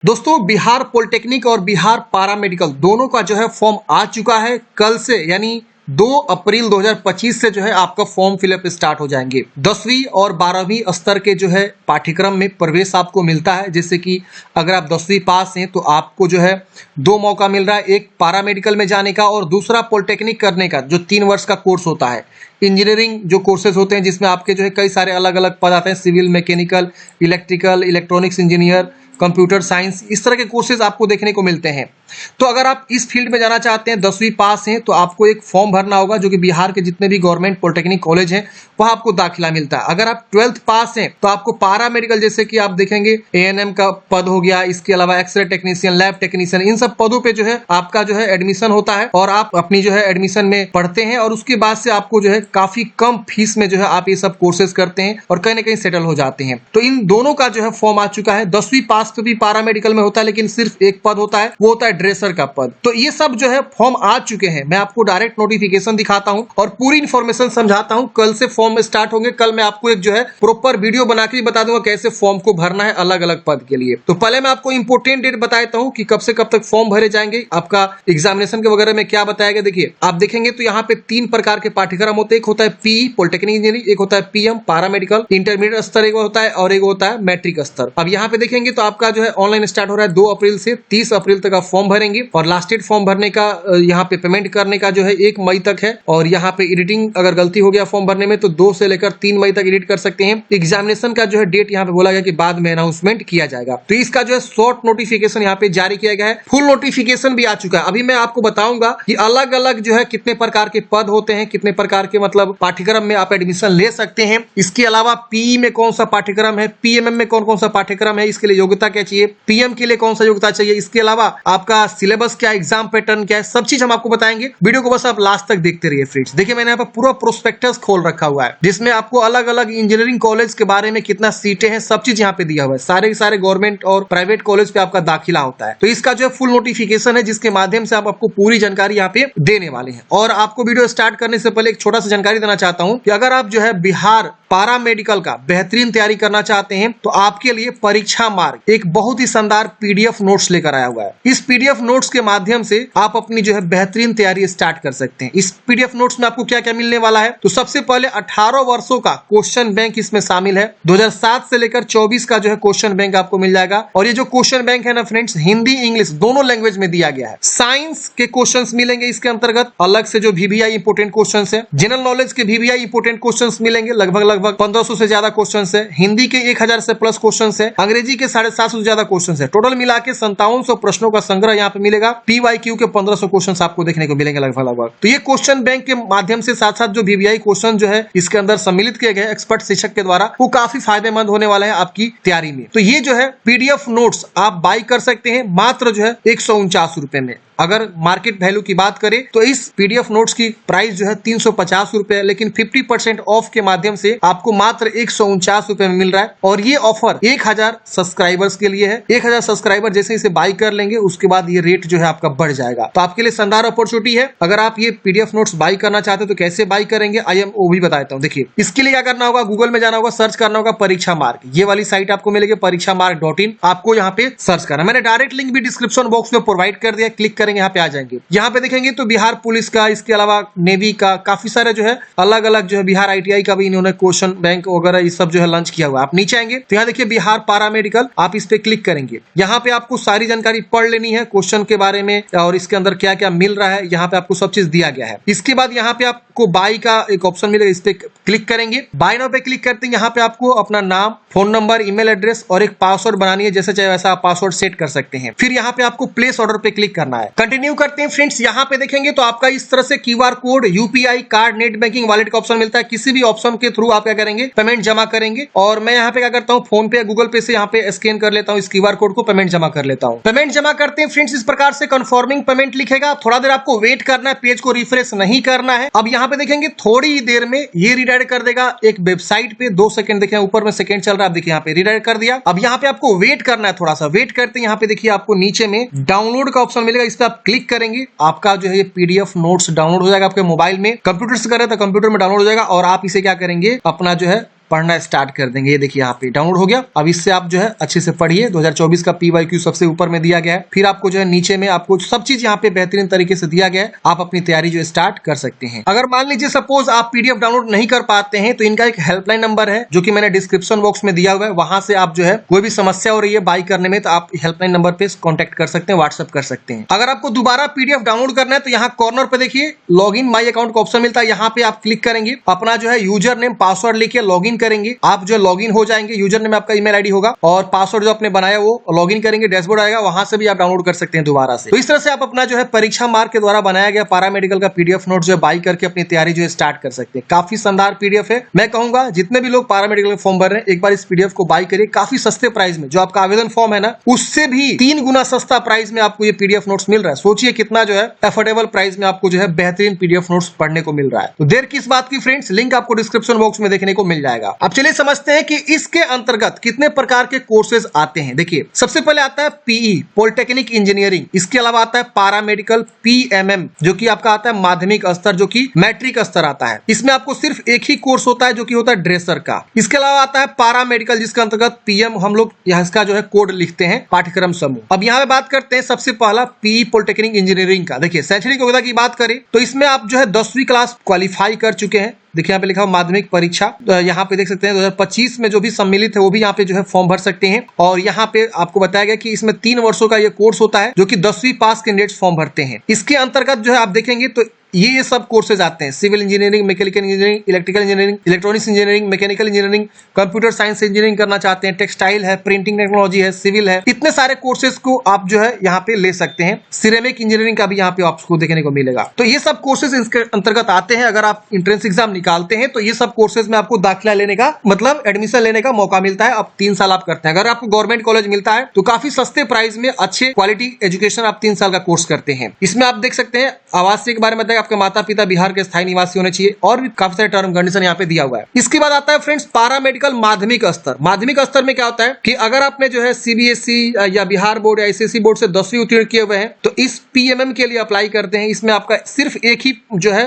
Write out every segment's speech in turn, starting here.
दोस्तों बिहार पॉलिटेक्निक और बिहार पारामेडिकल दोनों का जो है फॉर्म आ चुका है। कल से यानी 2 अप्रैल 2025 से जो है आपका फॉर्म फिलअप स्टार्ट हो जाएंगे। 10वीं और 12वीं स्तर के जो है पाठ्यक्रम में प्रवेश आपको मिलता है। जैसे कि अगर आप 10वीं पास हैं तो आपको जो है 2 मौका मिल रहा है, एक पारामेडिकल में जाने का और दूसरा पॉलिटेक्निक करने का, जो 3 वर्ष का कोर्स होता है। इंजीनियरिंग जो कोर्सेज होते हैं जिसमें आपके जो है कई सारे अलग अलग पद आते हैं, civil, mechanical, electrical, electronics engineer, computer science, इस तरह के कोर्सेज आपको देखने को मिलते हैं। तो अगर आप इस फील्ड में जाना चाहते हैं, 10वीं पास हैं, तो आपको एक फॉर्म भरना होगा जो कि बिहार के जितने भी गवर्नमेंट पॉलिटेक्निक कॉलेज हैं वहां आपको दाखिला मिलता है। अगर आप 12th पास हैं तो आपको पारा मेडिकल, जैसे कि आप देखेंगे ANM का पद हो गया, इसके अलावा एक्सरे टेक्नीशियन, लैब टेक्नीशियन, इन सब पदों पे जो है आपका जो है एडमिशन होता है और आप अपनी जो है एडमिशन में पढ़ते हैं और उसके बाद से आपको जो है काफी कम फीस में जो है आप ये सब कोर्सेज करते हैं और कहीं ना कहीं सेटल हो जाते हैं। तो इन दोनों का जो है फॉर्म आ चुका है। 10वीं पास तो भी पारा मेडिकल में होता है, लेकिन सिर्फ एक पद होता है, वो होता है ड्रेसर का पद। तो ये सब जो है फॉर्म आ चुके हैं। मैं आपको डायरेक्ट नोटिफिकेशन दिखाता हूं और पूरी इंफॉर्मेशन समझाता हूं। कल से फॉर्म स्टार्ट होंगे। कल मैं आपको एक जो है प्रॉपर वीडियो बना के बता दूंगा कैसे फॉर्म को भरना है अलग अलग पद के लिए। तो पहले मैं आपको इंपोर्टेंट डेट बता देता हूं कि कब से कब तक फॉर्म भरे जाएंगे। आपका एग्जामिनेशन के वगैरह में क्या बताया गया, देखिए आप देखेंगे तो यहाँ पे 3 प्रकार के पाठ्यक्रम होते हैं। एक होता है PE पॉलिटेक्निक इंजीनियरिंग, एक होता है PM पारामेडिकल, इंटरमीडिएट स्तर एक होता है और एक होता है मैट्रिक स्तर। अब यहाँ पे देखेंगे तो आपका जो है ऑनलाइन स्टार्ट हो रहा है 2 अप्रैल से 30 अप्रैल तक आप फॉर्म भरेंगे और लास्ट डेट फॉर्म भरने का यहाँ पे पेमेंट करने का जो है 1 मई तक है। और यहाँ पे एडिटिंग अगर गलती हो गया फॉर्म भरने में तो 2 से लेकर 3 मई तक एडिट कर सकते हैं। एग्जामिनेशन का जो है डेट यहाँ पे बोला गया कि बाद में अनाउंसमेंट किया जाएगा। तो इसका जो है शॉर्ट नोटिफिकेशन यहाँ पे जारी किया गया है। फुल नोटिफिकेशन भी आ चुका है। अभी मैं आपको बताऊंगा कि अलग अलग जो है कितने प्रकार के पद होते हैं, कितने प्रकार के मतलब पाठ्यक्रम में आप एडमिशन ले सकते हैं। इसके अलावा PE में कौन सा पाठ्यक्रम है, PMM में कौन कौन सा पाठ्यक्रम है, इसके लिए योग्यता क्या चाहिए, PM के लिए कौन सा योग्यता चाहिए, इसके अलावा आपका सिलेबस क्या, एग्जाम पैटर्न क्या है, सब चीज हम आपको बताएंगे। वीडियो को बस आप लास्ट तक देखते रहिए फ्रेंड्स। देखिए मैंने यहाँ पर पूरा प्रोस्पेक्टस खोल रखा हुआ है जिसमें आपको अलग अलग इंजीनियरिंग कॉलेज के बारे में कितना सीटें हैं सब चीज यहाँ पे दिया हुआ है। सारे गवर्नमेंट और प्राइवेट कॉलेज पे आपका दाखिला होता है। तो इसका जो है फुल नोटिफिकेशन है जिसके माध्यम से आप आपको पूरी जानकारी यहाँ पे देने वाले हैं। और आपको वीडियो स्टार्ट करने से पहले एक छोटा सा जानकारी देना चाहता हूँ कि अगर आप जो है बिहार पारामेडिकल का बेहतरीन तैयारी करना चाहते हैं तो आपके लिए परीक्षा मार्ग एक बहुत ही शानदार PDF नोट्स लेकर आया हुआ है। इस PDF नोट्स के माध्यम से आप अपनी जो है बेहतरीन तैयारी स्टार्ट कर सकते हैं। इस PDF नोट्स में आपको क्या क्या मिलने वाला है, तो सबसे पहले 18 वर्षों का क्वेश्चन बैंक इसमें शामिल है। 2007 से लेकर 24 का जो है क्वेश्चन बैंक आपको मिल जाएगा। और ये जो क्वेश्चन बैंक है ना फ्रेंड्स, हिंदी इंग्लिश दोनों लैंग्वेज में दिया गया है। साइंस के क्वेश्चन मिलेंगे इसके अंतर्गत, अलग से जो VBI इंपोर्टेंट क्वेश्चन है। जनरल नॉलेज के VBI इंपोर्टेंट क्वेश्चन मिलेंगे, लगभग 1500 से ज्यादा क्वेश्चन है। हिंदी के 1000 से प्लस क्वेश्चन है। अंग्रेजी के 750 से ज्यादा क्वेश्चन है। टोटल मिला के 5700 प्रश्नों का संग्रह यहाँ पे मिलेगा। PYQ के 1500 क्वेश्चन आपको देखने को मिलेंगे लगभग। तो ये क्वेश्चन बैंक के माध्यम से साथ साथ जो VBI क्वेश्चन जो है इसके अंदर सम्मिलित किए गए एक्सपर्ट शिक्षक के द्वारा, वो काफी फायदेमंद होने वाला है आपकी तैयारी में। तो ये जो है PDF नोट्स आप बाई कर सकते हैं मात्र जो है 149 रुपए में। अगर मार्केट वैल्यू की बात करें तो इस PDF नोट्स की प्राइस जो है 350 रुपए, लेकिन 50% ऑफ के माध्यम से आपको मात्र 149 रुपए में मिल रहा है। और ये ऑफर 1000 सब्सक्राइबर्स के लिए है। 1000 सब्सक्राइबर जैसे इसे बाई कर लेंगे उसके बाद ये रेट जो है आपका बढ़ जाएगा। तो आपके लिए शानदार अपॉर्चुनिटी है। अगर आप ये PDF नोट्स बाई करना चाहते हो तो कैसे बाई करेंगे आइए वो भी बताता हूँ। देखिए इसके लिए क्या करना होगा, गूगल में जाना होगा, सर्च करना होगा परीक्षा मार्ग। ये वाली साइट आपको मिलेगी परीक्षामार्ग.in। आपको यहाँ पे सर्च करना, मैंने डायरेक्ट लिंक भी डिस्क्रिप्शन बॉक्स में प्रोवाइड कर दिया। क्लिक करेंगे यहाँ पे आ जाएंगे। यहाँ पे देखेंगे तो बिहार पुलिस का, इसके अलावा नेवी का, काफी सारे जो है अलग अलग जो है बिहार ITI का भी इन्होंने क्वेश्चन बैंक वगैरह ये सब जो है लॉन्च किया हुआ है। आप नीचे आएंगे तो यहाँ देखिए बिहार पारामेडिकल, आप इस पे क्लिक करेंगे। यहाँ पे आपको सारी जानकारी पढ़ लेनी है क्वेश्चन के बारे में और इसके अंदर क्या क्या मिल रहा है, यहाँ पे आपको सब चीज दिया गया है। इसके बाद यहाँ पे आपको बाई का एक ऑप्शन मिलेगा, इस पे क्लिक करेंगे। बाय नाउ पे क्लिक करते हैं। यहाँ पे आपको अपना नाम, फोन नंबर, ईमेल एड्रेस और एक पासवर्ड बनानी है। जैसे चाहे वैसा आप पासवर्ड सेट कर सकते हैं। फिर यहाँ पे आपको प्लेस ऑर्डर पे क्लिक करना है। कंटिन्यू करते हैं फ्रेंड्स। यहाँ पे देखेंगे तो आपका इस तरह से QR code, UPI card, net banking, wallet का ऑप्शन मिलता है। किसी भी ऑप्शन के थ्रू आप क्या करेंगे, पेमेंट जमा करेंगे। और मैं यहाँ पे क्या करता हूँ, फोन पे, गूगल पे से यहाँ पे स्कैन कर लेता हूँ इस QR कोड को, पेमेंट जमा कर लेता हूँ। पेमेंट जमा करते हैं फ्रेंड्स, इस प्रकार से कंफर्मिंग पेमेंट लिखेगा। थोड़ा देर आपको वेट करना है, पेज को रिफ्रेश नहीं करना है। अब यहाँ पे देखेंगे थोड़ी ही देर में ये रिडायरेक्ट कर देगा एक वेबसाइट पे। 2 सेकंड देखिए ऊपर में सेकंड चल रहा है, आप देखिए यहाँ पे रिडायरेक्ट कर दिया। अब यहाँ पे आपको वेट करना है, थोड़ा सा वेट करते हैं। यहाँ पे देखिए आपको नीचे में डाउनलोड का ऑप्शन मिलेगा, इस पे आप क्लिक करेंगे। आपका जो है ये PDF नोट्स डाउनलोड हो जाएगा आपके मोबाइल में। कंप्यूटर से कर रहे हैं तो कंप्यूटर में डाउनलोड हो जाएगा और आप इसे क्या करेंगे, अपना जो है पढ़ना स्टार्ट कर देंगे। ये देखिए यहाँ पे डाउनलोड हो गया। अब इससे आप जो है अच्छे से पढ़िए। 2024 का PYQ सबसे ऊपर में दिया गया है। फिर आपको जो है नीचे में आपको सब चीज यहाँ पे बेहतरीन तरीके से दिया गया है। आप अपनी तैयारी जो स्टार्ट कर सकते हैं। अगर मान लीजिए सपोज आप PDF डाउनलोड नहीं कर पाते हैं तो इनका एक हेल्पलाइन नंबर है जो कि मैंने डिस्क्रिप्शन बॉक्स में दिया हुआ है। वहां से आप जो है कोई भी समस्या हो रही है बाई करने में तो आप हेल्पलाइन नंबर पे कांटेक्ट कर सकते हैं, व्हाट्सएप कर सकते हैं। अगर आपको दोबारा PDF डाउनलोड करना है तो यहाँ कॉर्नर पे देखिए लॉगिन माई अकाउंट का ऑप्शन मिलता है। यहाँ पे आप क्लिक करेंगे, अपना जो है यूजर नेम पासवर्ड लेके लॉगिन करेंगे। आप जो लॉगिन हो जाएंगे, यूजर नेम आपका ईमेल आईडी होगा और पासवर्ड जो आपने बनाया वो लॉगिन करेंगे, डैशबोर्ड आएगा, वहां से भी आप डाउनलोड कर सकते हैं दोबारा से। तो इस तरह से आप अपना जो है परीक्षा मार्क के द्वारा बनाया गया पैरामेडिकल का PDF नोट जो है बाई करके अपनी तैयारी जो है स्टार्ट कर सकते हैं। काफी शानदार PDF है। मैं कहूंगा जितने भी लोग पैरामेडिकल फॉर्म भर रहे हैं एक बार इस PDF को बाई करिए। काफी सस्ते प्राइस में, जो आपका आवेदन फॉर्म है ना उससे भी 3 गुना सस्ता प्राइस में आपको ये PDF नोट्स मिल रहा है। सोचिए कितना जो है अफोर्डेबल प्राइस में आपको जो है बेहतरीन PDF नोट्स पढ़ने को मिल रहा है। तो देर किस बात की फ्रेंड्स, लिंक आपको डिस्क्रिप्शन बॉक्स में देखने को मिल जाएगा। अब चलिए समझते हैं कि इसके अंतर्गत कितने प्रकार के कोर्सेज आते हैं। देखिए सबसे पहले आता है PE पॉलिटेक्निक इंजीनियरिंग, इसके अलावा आता है पैरामेडिकल PMM जो कि आपका आता है माध्यमिक स्तर, जो कि मैट्रिक स्तर आता है। इसमें आपको सिर्फ एक ही कोर्स होता है जो कि होता है ड्रेसर का। इसके अलावा आता है पैरामेडिकल जिसके अंतर्गत PM हम लोग यहाँ इसका जो है कोड लिखते हैं पाठ्यक्रम समूह। अब यहाँ पे बात करते हैं सबसे पहला PE पॉलिटेक्निक इंजीनियरिंग का। देखिए शैक्षणिक योग्यता की बात करें तो इसमें आप जो है 10वीं क्लास क्वालिफाई कर चुके हैं। देखिए यहाँ पे लिखा हुआ माध्यमिक परीक्षा, तो यहाँ पे देख सकते हैं 2025 में जो भी सम्मिलित है वो भी यहाँ पे जो है फॉर्म भर सकते हैं। और यहाँ पे आपको बताया गया कि इसमें 3 वर्षों का ये कोर्स होता है जो कि 10वीं पास कैंडिडेट्स फॉर्म भरते हैं। इसके अंतर्गत जो है आप देखेंगे तो ये सब कोर्सेज आते हैं। Civil engineering, mechanical engineering, electrical engineering, electronics engineering, mechanical engineering, computer science engineering करना चाहते हैं, टेक्सटाइल है, प्रिंटिंग टेक्नोलॉजी है, सिविल है, इतने सारे कोर्सेज को आप जो है यहाँ पे ले सकते हैं। सिरेमिक इंजीनियरिंग का भी यहाँ पे आपको देखने को मिलेगा। तो ये सब कोर्सेज इसके अंतर्गत आते हैं। अगर आप एंट्रेंस एग्जाम निकालते हैं तो ये सब कोर्सेज में आपको दाखिला लेने का मतलब एडमिशन लेने का मौका मिलता है। अब 3 साल आप करते हैं। अगर आपको गवर्नमेंट कॉलेज मिलता है तो काफी सस्ते प्राइस में अच्छे क्वालिटी एजुकेशन आप 3 साल का कोर्स करते हैं। इसमें आप देख सकते हैं आवासीय के बारे में बताया, आपके माता पिता बिहार के स्थायी निवासी होने चाहिए और भी काफी सारे टर्म कंडीशन यहाँ पे दिया हुआ है। इसके बाद आता है फ्रेंड्स पैरामेडिकल माध्यमिक स्तर। माध्यमिक स्तर में क्या होता है कि अगर आपने जो है CBSE या बिहार बोर्ड या ICSE बोर्ड से 10वीं उत्तीर्ण किए हुए हैं तो इस PMM के लिए अप्लाई करते हैं। इसमें आपका सिर्फ एक ही जो है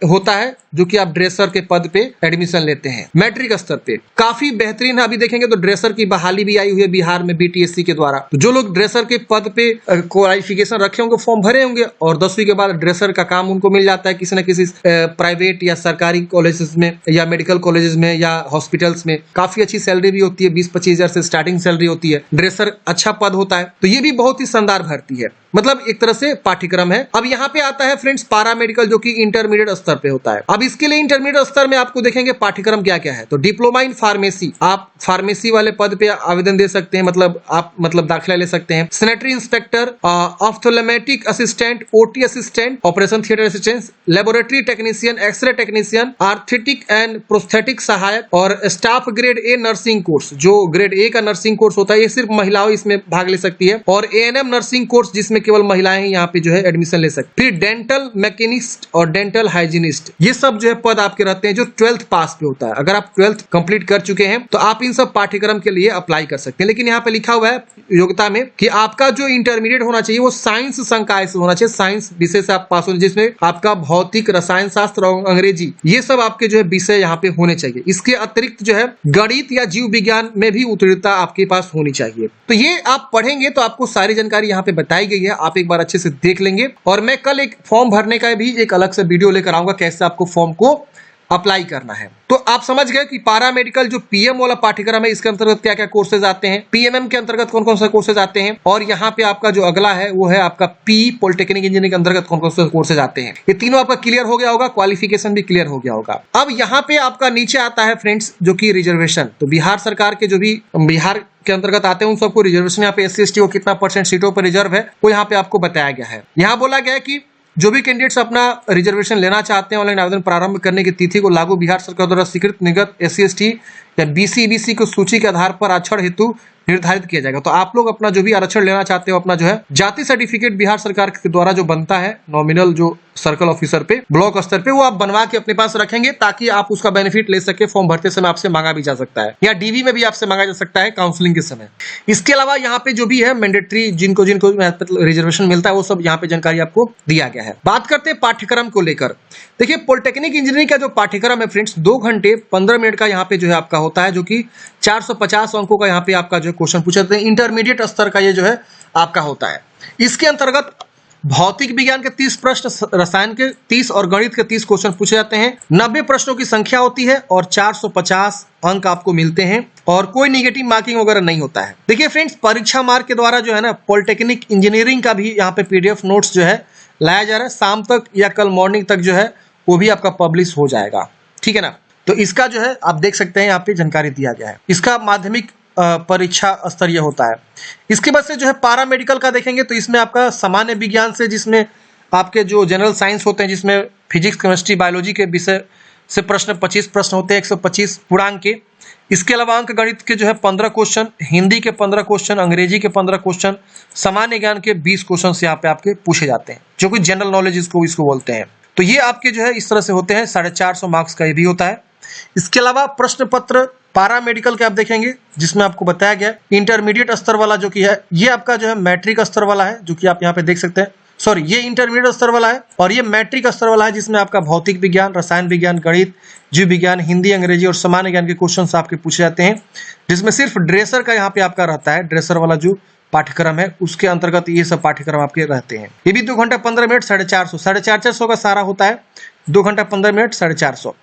होता है जो कि आप ड्रेसर के पद पे एडमिशन लेते हैं। मैट्रिक स्तर पे काफी बेहतरीन है। अभी देखेंगे तो ड्रेसर की बहाली भी आई हुई है बिहार में BTSC के द्वारा। तो जो लोग ड्रेसर के पद पे क्वालिफिकेशन रखे होंगे, फॉर्म भरे होंगे और 10वीं के बाद ड्रेसर का काम उनको मिल जाता है किसी न किसी प्राइवेट या सरकारी कॉलेजेस में या मेडिकल कॉलेजेस में या हॉस्पिटल्स में। काफी अच्छी सैलरी भी होती है, 20-25 हजार से स्टार्टिंग सैलरी होती है। ड्रेसर अच्छा पद होता है। तो ये भी बहुत ही शानदार भर्ती है, मतलब एक तरह से पाठ्यक्रम है। अब यहाँ पे आता है फ्रेंड्स पैरामेडिकल जो कि इंटरमीडिएट स्तर पे होता है। अब इसके लिए इंटरमीडिएट स्तर में आपको देखेंगे पाठ्यक्रम क्या क्या है। तो डिप्लोमा इन फार्मेसी, आप फार्मेसी वाले पद पे आवेदन दे सकते हैं, मतलब आप दाखिला ले सकते हैं। Sanitary inspector, ophthalmic assistant, OT assistant, operation theatre assistant, laboratory technician, X-ray technician, orthotic and prosthetic सहायक और staff grade A nursing course, जो ग्रेड A का नर्सिंग कोर्स होता है ये सिर्फ महिलाओं इसमें भाग ले सकती है। और ANM नर्सिंग कोर्स जिसमें केवल महिलाएं ही यहाँ पे जो है एडमिशन ले सकती। फिर डेंटल मैकेनिस्ट और डेंटल हाइजीनिस्ट, ये सब जो है पद आपके रहते हैं जो 12th पास पे होता है। अगर आप 12th कंप्लीट कर चुके हैं तो आप इन सब पाठ्यक्रम के लिए अप्लाई कर सकते हैं। लेकिन यहाँ पे लिखा हुआ है योग्यता में कि आपका जो इंटरमीडिएट होना चाहिए वो साइंस संकाय से होना चाहिए। साइंस विषय से आप पास हो, जिसमें आपका भौतिक, रसायन शास्त्र और अंग्रेजी ये सब आपके जो है विषय यहाँ पे होने चाहिए। इसके अतिरिक्त जो है गणित या जीव विज्ञान में भी उत्तीर्णता आपके पास होनी चाहिए। तो ये आप पढ़ेंगे तो आपको सारी जानकारी यहाँ पे बताई गई है, आप एक बार अच्छे से देख लेंगे। और मैं कल एक फॉर्म भरने का भी एक अलग से वीडियो लेकर आऊंगा कैसे आपको फॉर्म को अप्लाई करना है। तो आप समझ गए कि पैरामेडिकल जो PM वाला पाठ्यक्रम है इसके अंतर्गत क्या क्या कोर्सेज आते हैं, PMM के अंतर्गत कौन कौन से कोर्सेज आते हैं, और यहाँ पे आपका जो अगला है वो है आपका PE पॉलिटेक्निक इंजीनियरिंग के अंतर्गत कौन कौन से कोर्सेज आते हैं। ये तीनों आपका क्लियर हो गया होगा, क्वालिफिकेशन भी क्लियर हो गया होगा। अब यहाँ पे आपका नीचे आता है फ्रेंड्स जो कि रिजर्वेशन। तो बिहार सरकार के जो भी बिहार के अंतर्गत आते हैं उन सबको रिजर्वेशन, यहाँ पे SC ST को कितना % सीटों पर रिजर्व है वो यहाँ पे आपको बताया गया है। यहाँ बोला गया है कि जो भी कैंडिडेट्स अपना रिजर्वेशन लेना चाहते हैं ऑनलाइन आवेदन प्रारंभ करने की तिथि को लागू बिहार सरकार द्वारा स्वीकृत निगत SC ST या BC EBC को सूची के आधार पर आरक्षण हेतु निर्धारित किया जाएगा। तो आप लोग अपना जो भी आरक्षण लेना चाहते हो, अपना जो है जाति सर्टिफिकेट बिहार सरकार के द्वारा जो बनता है नॉमिनल जो सर्कल ऑफिसर पे ब्लॉक स्तर पे, वो आप बनवा के अपने पास रखेंगे ताकि आप उसका बेनिफिट ले सके। फॉर्म भरते समय आपसे मांगा भी जा सकता है या डीवी में भी आपसे मांगा जा सकता है काउंसलिंग के समय। इसके अलावा यहाँ पे जो भी है मैंडेटरी जिनको जिनको रिजर्वेशन मिलता है वो सब यहाँ पे जानकारी आपको दिया गया है। बात करते हैं पाठ्यक्रम को लेकर। देखिए पॉलिटेक्निक इंजीनियरिंग का जो पाठ्यक्रम है फ्रेंड्स 2 घंटे 15 मिनट का यहाँ पे जो है आपका होता है, जो कि 450 अंकों का यहाँ पे आपका जो क्वेश्चन पूछे जाते हैं। इंटरमीडिएट स्तर का ये जो है आपका होता है। इसके अंतर्गत भौतिक विज्ञान के 30 प्रश्न, रसायन के 30 और गणित के 30 क्वेश्चन पूछे जाते हैं। 90 प्रश्नों की संख्या होती है और 450 अंक आपको मिलते हैं और कोई निगेटिव मार्किंग वगैरह नहीं होता है। देखिए फ्रेंड्स परीक्षा मार्ग के द्वारा जो है ना पॉलिटेक्निक इंजीनियरिंग का भी यहाँ पे पीडीएफ नोट्स जो है लाया जा रहा है। शाम तक या कल मॉर्निंग तक जो है वो भी आपका पब्लिश हो जाएगा, ठीक है ना। तो इसका जो है आप देख सकते हैं यहाँ पे जानकारी दिया गया है। इसका माध्यमिक परीक्षा स्तरीय होता है। इसके बाद से जो है पारा मेडिकल का देखेंगे तो इसमें आपका सामान्य विज्ञान से, जिसमें आपके जो जनरल साइंस होते हैं, जिसमें फिजिक्स केमिस्ट्री बायोलॉजी के विषय से प्रश्न 25 प्रश्न होते हैं 125 पूर्णांक के। इसके अलावा अंक गणित के जो है 15 क्वेश्चन, हिंदी के 15 क्वेश्चन, अंग्रेजी के 15 क्वेश्चन, सामान्य ज्ञान के 20 क्वेश्चन यहाँ पे आपके पूछे जाते हैं, जो कि जनरल नॉलेज इसको बोलते हैं। तो ये आपके जो है इस तरह से होते हैं। 450 मार्क्स का ये भी होता है। इसके अलावा प्रश्न पत्र पारा मेडिकल के आप देखेंगे जिसमें आपको बताया गया इंटरमीडिएट स्तर वाला जो कि है ये आपका जो है मैट्रिक स्तर वाला है, जो कि आप यहाँ पे देख सकते हैं। सॉरी, ये इंटरमीडिएट स्तर वाला है और ये मैट्रिक स्तर वाला है, जिसमें आपका भौतिक विज्ञान, रसायन विज्ञान, गणित, जीव विज्ञान, हिंदी, अंग्रेजी और सामान्य ज्ञान के क्वेश्चन आपके पूछे जाते हैं, जिसमें सिर्फ ड्रेसर का यहाँ पे आपका रहता है। ड्रेसर वाला जो पाठ्यक्रम है उसके अंतर्गत ये सब पाठ्यक्रम आपके रहते हैं। ये भी 2 घंटा 15 मिनट 450 का सारा होता है। 2 घंटा 15 मिनट 450।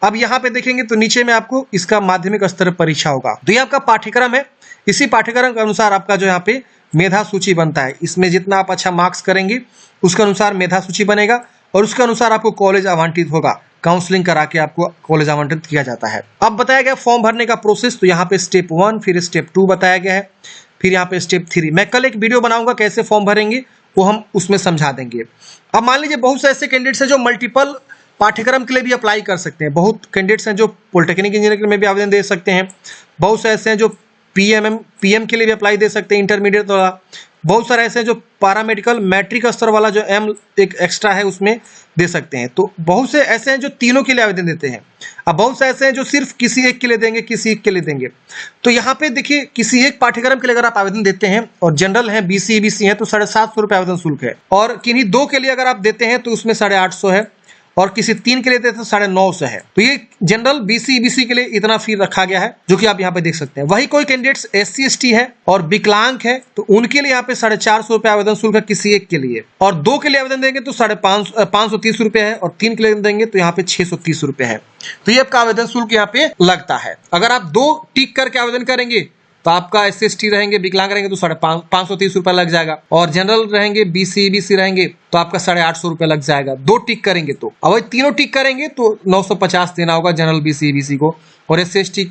अब यहाँ पे देखेंगे तो नीचे में आपको इसका माध्यमिक स्तर परीक्षा होगा। तो ये आपका पाठ्यक्रम है। इसी पाठ्यक्रम के अनुसार आपका जो यहाँ पे मेधा सूची बनता है। इसमें जितना आप अच्छा मार्क्स करेंगे उसके अनुसार मेधा सूची बनेगा और उसके अनुसार आपको कॉलेज आवंटित होगा। काउंसलिंग करा के आपको कॉलेज आवंटित किया जाता है। अब बताया गया फॉर्म भरने का प्रोसेस। तो यहाँ पे स्टेप 1 फिर स्टेप 2 बताया गया है, फिर यहाँ पे स्टेप 3। मैं कल एक वीडियो बनाऊंगा कैसे फॉर्म भरेंगे, वो हम उसमें समझा देंगे। अब मान लीजिए बहुत से ऐसे कैंडिडेट्स हैं जो मल्टीपल पाठ्यक्रम के लिए भी अप्लाई कर सकते हैं। बहुत कैंडिडेट्स हैं जो पॉलिटेक्निक इंजीनियरिंग में भी आवेदन दे सकते हैं। बहुत से ऐसे हैं जो पीएम के लिए भी अप्लाई दे सकते हैं, इंटरमीडिएट वाला। बहुत सारे ऐसे हैं जो पैरामेडिकल मैट्रिक स्तर वाला जो एम एक एक्स्ट्रा है उसमें दे सकते हैं। तो बहुत से ऐसे हैं जो तीनों के लिए आवेदन देते हैं। अब बहुत से ऐसे हैं जो सिर्फ किसी एक के लिए देंगे, किसी एक के लिए देंगे। तो यहाँ पे देखिए किसी एक पाठ्यक्रम के लिए अगर आप आवेदन देते हैं और जनरल है, बीसी ईबीसी है, तो 750 रुपये आवेदन शुल्क है। और किन्हीं 2 के लिए अगर आप देते हैं तो उसमें 850 है और किसी 3 के लिए देते हैं तो 950 है। तो ये जनरल बीसी ईबीसी के लिए इतना फी रखा गया है, जो कि आप यहाँ पे देख सकते हैं। वही कोई कैंडिडेट्स SC ST है और विकलांग है तो उनके लिए यहाँ पे 450 रुपये आवेदन शुल्क है किसी एक के लिए। और 2 के लिए आवेदन देंगे तो 530 रुपये है और 3 के लिए देंगे तो यहाँ पे 630 रुपये है। तो ये आपका आवेदन शुल्क यहाँ पे लगता है। अगर आप 2 टिक करके आवेदन करेंगे तो आपका SC ST रहेंगे, विकलांग रहेंगे तो 530 रुपये लग जाएगा और जनरल रहेंगे, BC EBC रहेंगे तो आपका 850 रुपये लग जाएगा 2 टिक करेंगे तो। अब वही तीनों टिक करेंगे तो 950 देना होगा जनरल, BC EBC को, और SC ST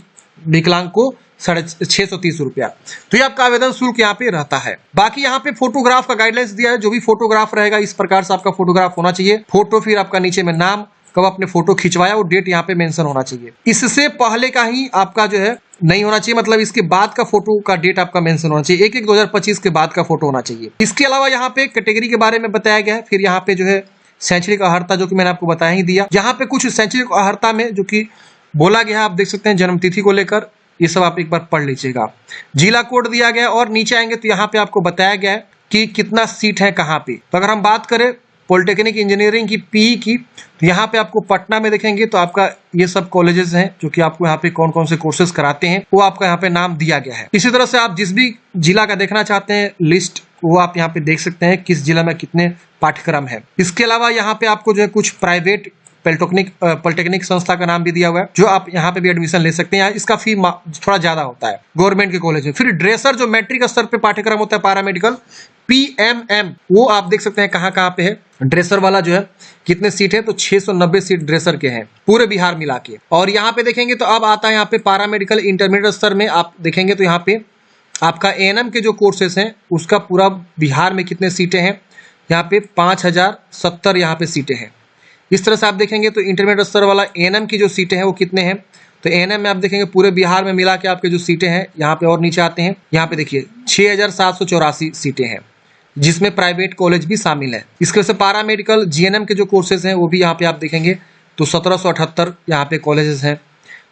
विकलांग को 630 रुपया। तो ये आपका आवेदन शुल्क यहाँ पे रहता है। बाकी यहाँ पे फोटोग्राफ का गाइडलाइंस दिया है। जो भी फोटोग्राफ रहेगा इस प्रकार से आपका फोटोग्राफ होना चाहिए। फोटो, फिर आपका नीचे में नाम, कब आपने फोटो खिंचवाया वो डेट यहाँ पे मेंशन होना चाहिए। इससे पहले का ही आपका जो है नहीं होना चाहिए, मतलब इसके बाद का फोटो का डेट आपका मेंशन होना चाहिए। 1/1/2025 के बाद का फोटो होना चाहिए। इसके अलावा यहाँ पे कैटेगरी के बारे में बताया गया है। फिर यहाँ पे जो है शैक्षणिक अर्हता, जो कि मैंने आपको बताया ही दिया। यहाँ पे कुछ शैक्षणिक अर्हता में जो कि बोला गया है आप देख सकते हैं, जन्म तिथि को लेकर, ये सब आप एक बार पढ़ लीजिएगा। जिला कोड दिया गया और नीचे आएंगे तो यहाँ पे आपको बताया गया है कि कितना सीट है कहाँ पे। तो अगर हम बात करें पॉलिटेक्निक इंजीनियरिंग की PE की, तो यहाँ पे आपको पटना में देखेंगे तो आपका ये सब कॉलेजेस हैं जो कि आपको यहाँ पे कौन कौन से कोर्सेज कराते हैं वो आपका यहाँ पे नाम दिया गया है। इसी तरह से आप जिस भी जिला का देखना चाहते हैं लिस्ट, वो आप यहाँ पे देख सकते हैं किस जिला में कितने पाठ्यक्रम है। इसके अलावा यहाँ पे आपको जो है कुछ प्राइवेट पॉलिटेक्निक संस्था का नाम भी दिया हुआ है, जो आप यहाँ पे भी एडमिशन ले सकते हैं। इसका फी थोड़ा ज्यादा होता है गवर्नमेंट के कॉलेज में। फिर ड्रेसर जो मैट्रिक स्तर पे पाठ्यक्रम होता है पैरामेडिकल PMM, वो आप देख सकते हैं कहाँ कहाँ पे है। ड्रेसर वाला जो है कितने सीट है तो 690 सीट ड्रेसर के हैं पूरे बिहार मिला के। और यहाँ पे देखेंगे तो अब आता है यहाँ पे पैरामेडिकल इंटरमीडिएट स्तर में आप देखेंगे तो यहाँ पे आपका ANM के जो कोर्सेस हैं उसका पूरा बिहार में कितने सीटें हैं, यहाँ पे 5070 यहाँ पे सीटें हैं। इस तरह से आप देखेंगे तो इंटरमीडिएट स्तर वाला ANM की जो सीटें हैं वो कितने हैं तो एएनएम में आप देखेंगे पूरे बिहार में मिला के आपके जो सीटें हैं, यहाँ पे और नीचे आते हैं, यहाँ पे देखिए 6,784 सीटें हैं, जिसमें प्राइवेट कॉलेज भी शामिल है। इसके से पारा मेडिकल जीएनएम के जो कोर्सेज हैं वो भी यहाँ पे आप देखेंगे तो 1778 यहाँ पे कॉलेजेस हैं।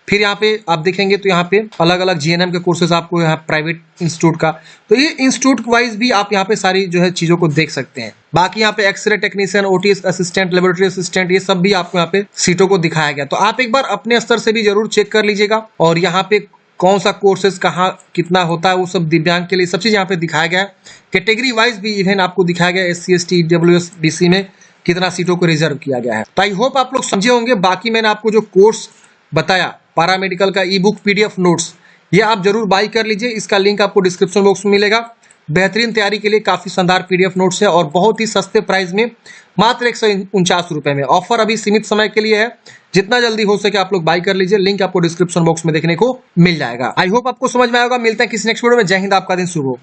फिर यहाँ पे आप देखेंगे तो यहाँ पे अलग अलग जीएनएम के कोर्सेज आपको यहाँ प्राइवेट इंस्टीट्यूट का, तो ये इंस्टीट्यूट वाइज भी आप यहाँ पे सारी जो है चीजों को देख सकते हैं। बाकी यहाँ पे X ray technician, OTS assistant, laboratory assistant, ये सब भी आपको यहाँ पे सीटों को दिखाया गया। तो आप एक बार अपने स्तर से भी जरूर चेक कर लीजिएगा, और यहाँ पे कौन सा कोर्सेज कहाँ कितना होता है वो सब दिव्यांग के लिए सब चीज यहाँ पे दिखाया गया है। कैटेगरी वाइज भी इवन आपको दिखाया गया SC ST EWS BC में कितना सीटों को रिजर्व किया गया है। तो आई होप आप लोग समझे होंगे। बाकी मैंने आपको जो कोर्स बताया पैरामेडिकल का ई बुक PDF नोट्स, ये आप जरूर बाई कर लीजिए। इसका लिंक आपको डिस्क्रिप्शन बॉक्स में मिलेगा। बेहतरीन तैयारी के लिए काफी शानदार PDF नोट्स है, और बहुत ही सस्ते प्राइस में, मात्र 149 रुपए में। ऑफर अभी सीमित समय के लिए है, जितना जल्दी हो सके आप लोग बाई कर लीजिए। लिंक आपको डिस्क्रिप्शन बॉक्स में देखने को मिल जाएगा। आई होप आपको समझ में आएगा। मिलते हैं किसी नेक्स्ट वीडियो में। जय हिंद, आपका दिन शुभ हो।